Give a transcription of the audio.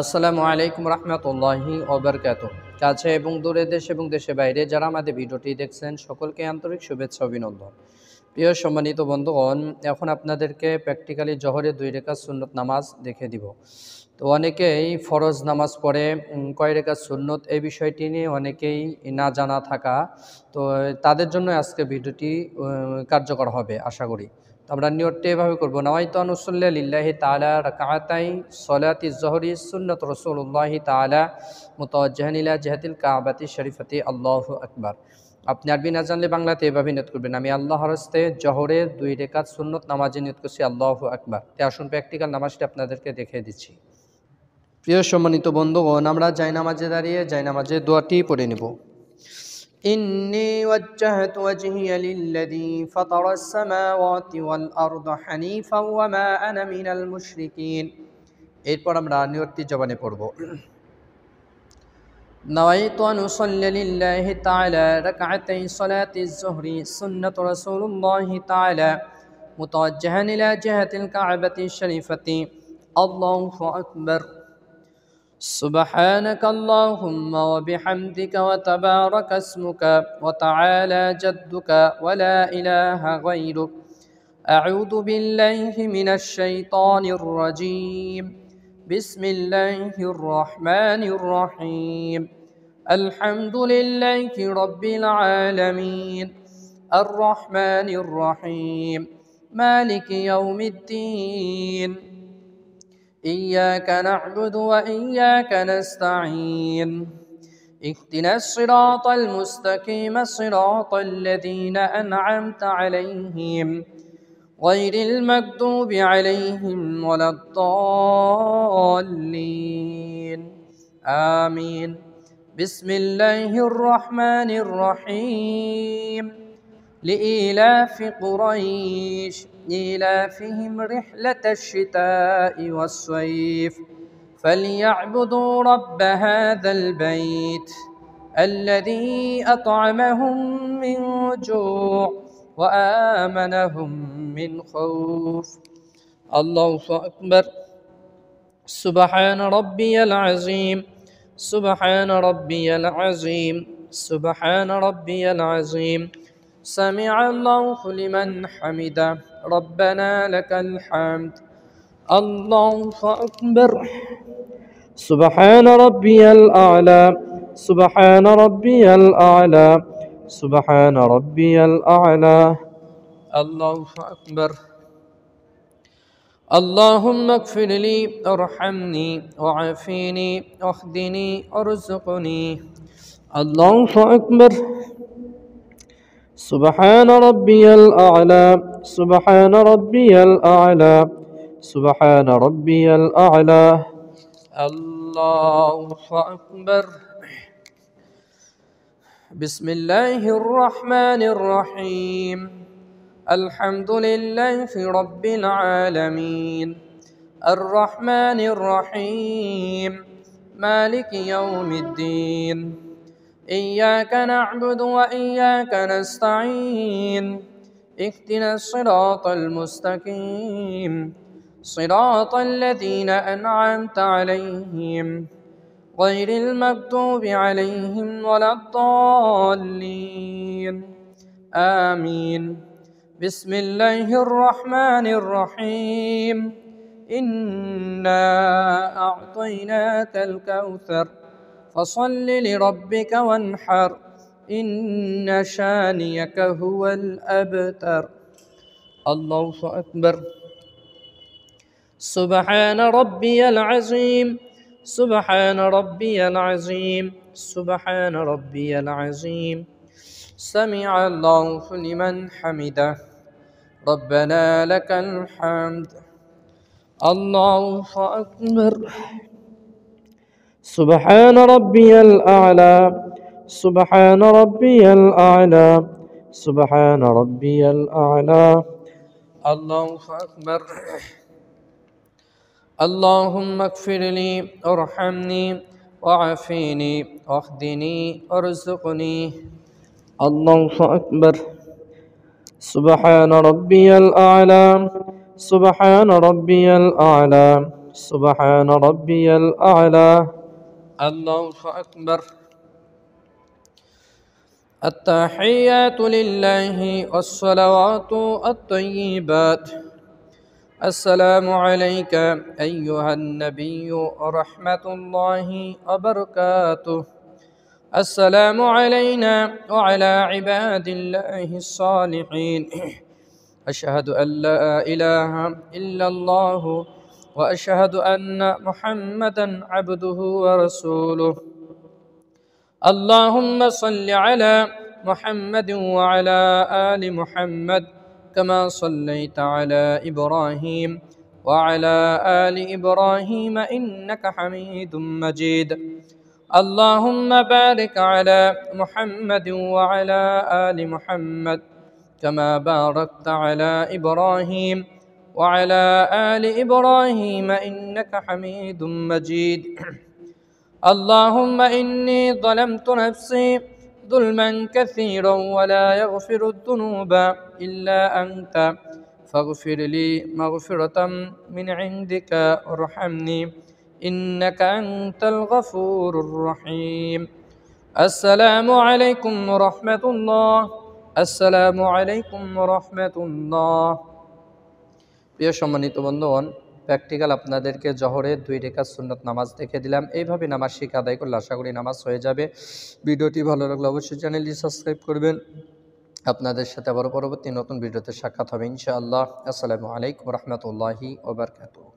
আসসালামু আলাইকুম রহমতুল্লাহি ওবারকাতুহ। কাছে এবং দূরে দেশ এবং দেশের বাইরে যারা আমাদের ভিডিওটি দেখছেন সকলকে আন্তরিক শুভেচ্ছা অভিনন্দন। প্রিয় সম্মানিত বন্ধুগণ, এখন আপনাদেরকে প্র্যাকটিক্যালি জোহরের 2 রাকাত সুন্নত নামাজ দেখে দিব। তো অনেকেই ফরজ নামাজ পড়ে কয় রাকাত সুন্নত এই বিষয়টি নিয়ে অনেকেই না জানা থাকা, তো তাদের জন্য আজকে ভিডিওটি কার্যকর হবে আশা করি। আমরা নিয়তটি এভাবে করবো, নাওয়াইতু আন উসাল্লি লিল্লাহি তাআলা রাকাতাই সলাতি যহরি সুন্নাত রাসূলুল্লাহি তাআলা মুতাওয়াজ্জিহান ইলা জিহাতিল কাবাতি শরীফাতি আল্লাহু আকবার। আপনি আরবি না জানলে বাংলাতে এভাবে নিয়ত করবেন, আমি আল্লাহর হস্তে জহরের 2 রাকাত সুন্নত নামাজে নিয়ত করছি আল্লাহু আকবার। তাই আসুন প্র্যাকটিক্যাল নামাজটি আপনাদেরকে দেখিয়ে দিচ্ছি। প্রিয় সম্মানিত বন্ধুগণ, আমরা জায়নামাজে দাঁড়িয়ে জায়নামাজের দোয়াটি পড়ে নেব। إني وجهت وجهي للذي فطر السماوات والأرض حنيفا وما أنا من المشركين। এরপর আমরা নিয়তটি জবানে পড়ব। نويت أن أصلي لله تعالى ركعتي صلاة الظهر سنة رسول الله تعالى متوجها إلى جهة الكعبة الشريفة الله أكبر سبحانك اللهم وبحمدك وتبارك اسمك وتعالى جدك ولا إله غيرك أعوذ بالله من الشيطان الرجيم بسم الله الرحمن الرحيم الحمد لله رب العالمين الرحمن الرحيم مالك يوم الدين إياك نعبد وإياك نستعين اهدنا الصراط المستقيم صراط الذين أنعمت عليهم غير المغضوب عليهم ولا الضالين آمين بسم الله الرحمن الرحيم لإيلاف قريش إيلافهم رحلة الشتاء والصيف فليعبدوا رب هذا البيت الذي أطعمهم من جوع وآمنهم من خوف الله أكبر سبحان ربي العظيم سبحان ربي العظيم سبحان ربي العظيم سمع الله لمن حمده ربنا لك الحمد الله أكبر سبحان ربي الأعلى سبحان ربي الأعلى سبحان ربي الأعلى الله أكبر اللهم اغفر لي ارحمني وعافيني واهدني وارزقني الله أكبر سبحان ربي الأعلى سبحان ربي الأعلى سبحان ربي الأعلى الله أكبر بسم الله الرحمن الرحيم الحمد لله رب العالمين الرحمن الرحيم مالك يوم الدين إياك نعبد وإياك نستعين اهدنا الصراط المستقيم صراط الذين أنعمت عليهم غير المغضوب عليهم ولا الضالين آمين بسم الله الرحمن الرحيم إنا أعطيناك الكوثر فصل لربك وانحر إن شانيك هو الأبتر الله أكبر سبحان ربي العظيم سبحان ربي العظيم سبحان ربي العظيم سمع الله لمن حمده ربنا لك الحمد الله أكبر سبحان ربي الأعلى سبحان ربي الأعلى سبحان ربي الأعلى الله أكبر اللهم اغفر لي ارحمني وعافيني واهدني وارزقني الله أكبر سبحان ربي الأعلى سبحان ربي الأعلى سبحان ربي الأعلى. الله أكبر. التحيات لله والصلوات الطيبات. السلام عليك أيها النبي ورحمة الله وبركاته. السلام علينا وعلى عباد الله الصالحين. أشهد أن لا إله إلا الله وأشهد أن محمدا عبده ورسوله. اللهم صل على محمد وعلى آل محمد كما صليت على إبراهيم وعلى آل إبراهيم إنك حميد مجيد. اللهم بارك على محمد وعلى آل محمد كما باركت على إبراهيم وعلى آل إبراهيم إنك حميد مجيد. اللهم إني ظلمت نفسي ظلما كثيرا ولا يغفر الذنوب إلا أنت فاغفر لي مغفرة من عندك وارحمني إنك أنت الغفور الرحيم. السلام عليكم ورحمة الله. السلام عليكم ورحمة الله. প্রিয় সম্মানিত বন্ধুগণ, প্র্যাকটিক্যাল আপনাদেরকে জোহরের 2 রাকাত সুন্নাত নামাজ দেখে দিলাম। এইভাবে নামাজ শিখে আদায় করলে আশা করি নামাজ হয়ে যাবে। ভিডিওটি ভালো লাগলে অবশ্যই চ্যানেলটি সাবস্ক্রাইব করবেন। আপনাদের সাথে আবার পরবর্তী নতুন ভিডিওতে সাক্ষাৎ হবে ইনশাআল্লাহ। আসসালামু আলাইকুম ওয়া রাহমাতুল্লাহি ওয়া বারাকাতুহু।